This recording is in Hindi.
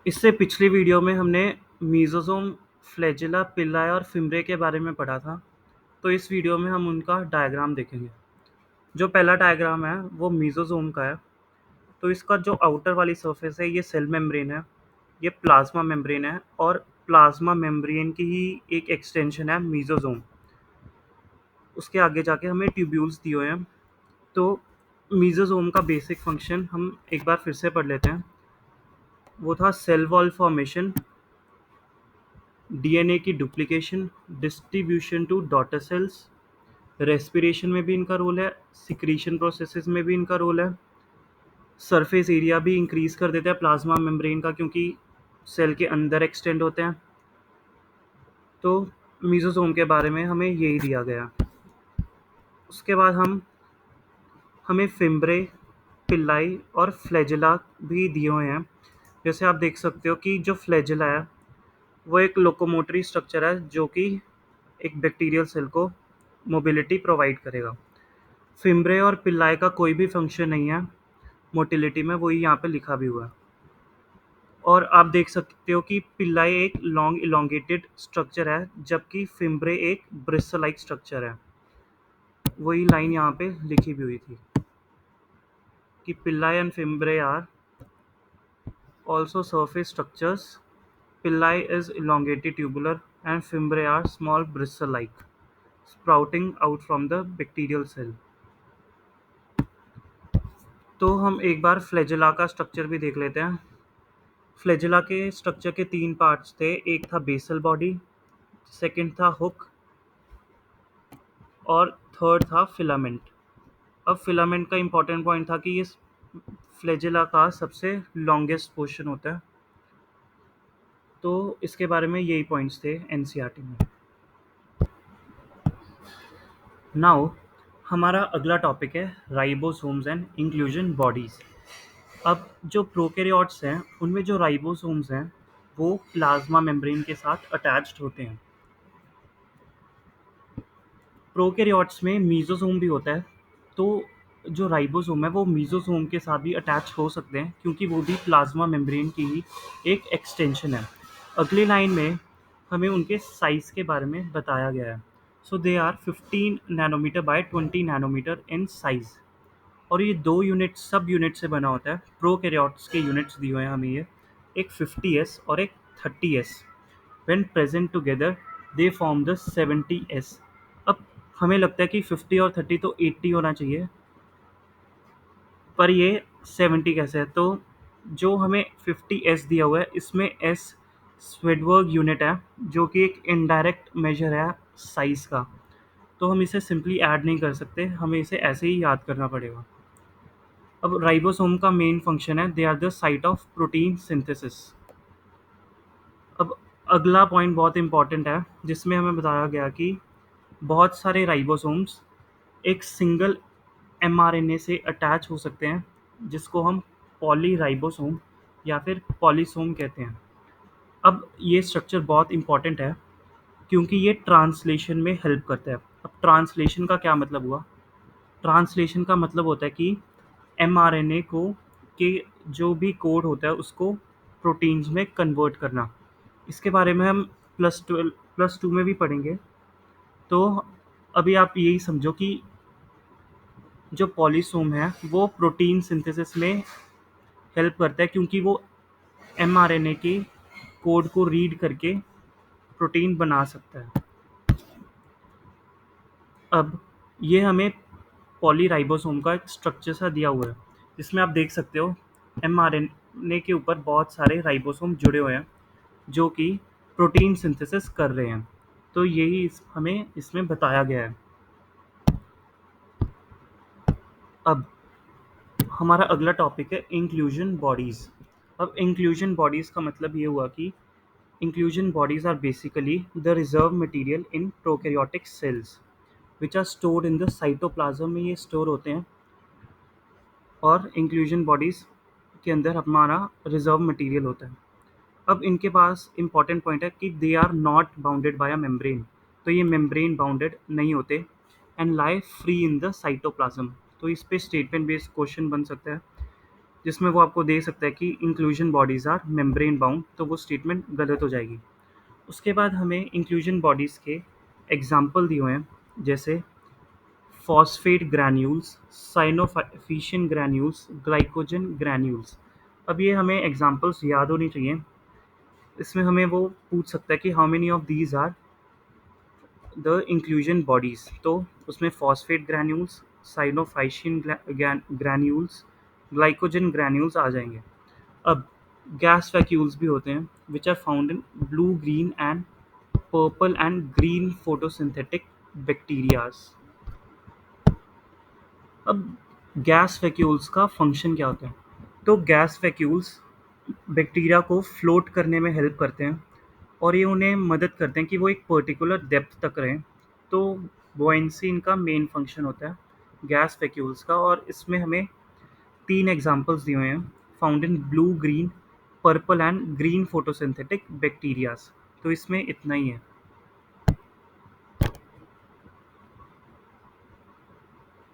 इससे पिछली वीडियो में हमने मीज़ोज़ोम, फ्लैजेला, पिल्लाए और फिम्ब्रे के बारे में पढ़ा था। तो इस वीडियो में हम उनका डायग्राम देखेंगे। जो पहला डायग्राम है वो मीज़ोज़ोम का है। तो इसका जो आउटर वाली सरफेस है ये सेल मेम्ब्रेन है, ये प्लाज्मा मेम्ब्रेन है और प्लाज्मा मेम्ब्रेन की ही एक एक्सटेंशन है मीज़ोज़ोम। उसके आगे जाके हमें ट्यूब्यूल्स दिए हुए हैं। तो मीज़ोज़ोम का बेसिक फंक्शन हम एक बार फिर से पढ़ लेते हैं। वो था सेल वॉल फॉर्मेशन, डीएनए की duplication, distribution to daughter cells, respiration में भी इनका रोल है, सिक्रीशन प्रोसेसेस में भी इनका रोल है, सरफेस एरिया भी इंक्रीज कर देता है प्लाज्मा मेम्ब्रेन का क्योंकि सेल के अंदर एक्सटेंड होते हैं। तो मीज़ोज़ोम के बारे में हमें यही दिया गया। उसके बाद हमें फिम्ब्रे, पिल्लाई और फ्लैजेला भी दिए हुए हैं। जैसे आप देख सकते हो कि जो फ्लैजेला है वो एक लोकोमोटरी स्ट्रक्चर है जो कि एक बैक्टीरियल सेल को मोबिलिटी प्रोवाइड करेगा। फिम्ब्रे और पिल्लाई का कोई भी फंक्शन नहीं है मोटिलिटी में, वही यहाँ पे लिखा भी हुआ है। और आप देख सकते हो कि पिल्लाई एक लॉन्ग इलोंगेटेड स्ट्रक्चर है जबकि फिम्ब्रे एक ब्रिस्टल लाइक स्ट्रक्चर है। वही लाइन यहाँ पे लिखी भी हुई थी कि pili and fimbriae are also surface structures. Pilli is elongated tubular and fimbriae are small bristle-like, sprouting out from the bacterial cell. तो हम एक बार फ्लैजेला का स्ट्रक्चर भी देख लेते हैं। फ्लैजेला के स्ट्रक्चर के 3 पार्ट्स थे, एक था बेसल बॉडी, सेकंड था हुक और थर्ड था फिलामेंट। अब फिलामेंट का इम्पोर्टेंट पॉइंट था कि ये फ्लैजेला का सबसे लॉन्गेस्ट पोर्शन होता है। तो इसके बारे में यही पॉइंट्स थे एनसीईआरटी में। नाउ हमारा अगला टॉपिक है राइबोसोम्स एंड इंक्लूजन बॉडीज़। अब जो प्रोकैरियोट्स हैं उनमें जो राइबोसोम्स हैं वो प्लाज्मा मेम्ब्रेन के साथ अटैच्ड होते हैं। प्रोकैरियोट्स में मीज़ोसोम भी होता है। तो जो राइबोसोम है वो मीज़ोसोम के साथ भी अटैच हो सकते हैं क्योंकि वो भी प्लाज्मा मेम्ब्रेन की ही एक एक्सटेंशन है। अगली लाइन में हमें उनके साइज़ के बारे में बताया गया है। So they are 15 nanometre by 20 nanometre in size. और ये 2 यूनिट सब यूनिट से बना होता है। प्रोकैरियोट्स के यूनिट्स दिए हुए हैं हमें ये, एक 50s और एक 30s। When present together they form the 70s। अब हमें लगता है कि 50 और 30 तो 80 होना चाहिए, पर ये 70 कैसे है? तो जो हमें 50s दिया हुआ है इसमें s स्वेडबर्ग यूनिट है जो कि एक इनडायरेक्ट मेजर है साइज़ का। तो हम इसे सिंपली ऐड नहीं कर सकते, हमें इसे ऐसे ही याद करना पड़ेगा। अब राइबोसोम का मेन फंक्शन है they are the site of protein synthesis. अब अगला पॉइंट बहुत इंपॉर्टेंट है जिसमें हमें बताया गया कि बहुत सारे राइबोसोम्स एक सिंगल एमआरएनए से अटैच हो सकते हैं जिसको हम पॉलीराइबोसोम या फिर पॉलीसोम कहते हैं। अब ये स्ट्रक्चर बहुत इंपॉर्टेंट है क्योंकि ये ट्रांसलेशन में हेल्प करता है। अब ट्रांसलेशन का क्या मतलब हुआ? ट्रांसलेशन का मतलब होता है कि एमआरएनए को के जो भी कोड होता है उसको प्रोटीन्स में कन्वर्ट करना। इसके बारे में हम प्लस टू में भी पढ़ेंगे। तो अभी आप यही समझो कि जो पॉलीसोम है वो प्रोटीन सिंथेसिस में हेल्प करता है क्योंकि वो एमआरएनए के कोड को रीड करके प्रोटीन बना सकता है। अब ये हमें पॉलीराइबोसोम का एक स्ट्रक्चर सा दिया हुआ है जिसमें आप देख सकते हो एमआरएनए के ऊपर बहुत सारे राइबोसोम जुड़े हुए हैं जो कि प्रोटीन सिंथेसिस कर रहे हैं। तो यही हमें इसमें बताया गया है। अब हमारा अगला टॉपिक है इंक्लूजन बॉडीज़। अब इंक्लूजन बॉडीज़ का मतलब ये हुआ कि inclusion bodies are basically the reserve material in prokaryotic cells which are stored in the cytoplasm में ये store होते हैं। और inclusion bodies के अंदर हमारा reserve material होता है। अब इनके पास important point है कि they are not bounded by a membrane। तो ये membrane bounded नहीं होते and lie free in the cytoplasm। तो इस पे statement based question बन सकता है जिसमें वो आपको दे सकता है कि inclusion bodies are membrane bound, तो वो स्टेटमेंट गलत हो जाएगी। उसके बाद हमें इंक्लूजन बॉडीज़ के एग्जाम्पल दिए हुए हैं, जैसे phosphate granules, cyanophycean granules, glycogen granules. अब ये हमें एग्जाम्पल्स याद होनी चाहिए। इसमें हमें वो पूछ सकता है कि how many of these are the inclusion bodies, तो उसमें phosphate granules, cyanophycean granules, glycogen granules आ जाएंगे। अब गैस वैक्यूल्स भी होते हैं which are found in blue, green and purple and green photosynthetic bacterias. अब गैस वैक्यूल्स का फंक्शन क्या होता है? तो गैस वैक्यूल्स बैक्टीरिया को फ्लोट करने में हेल्प करते हैं और ये उन्हें मदद करते हैं कि वो एक पर्टिकुलर डेप्थ तक रहें। तो बुओयेंसी इनका मेन फंक्शन होता है गैस वैक्यूल्स का, और इसमें हमें 3 एग्जांपल्स दिए हुए हैं, found in blue, green, purple and green photosynthetic bacterias. तो इसमें इतना ही है।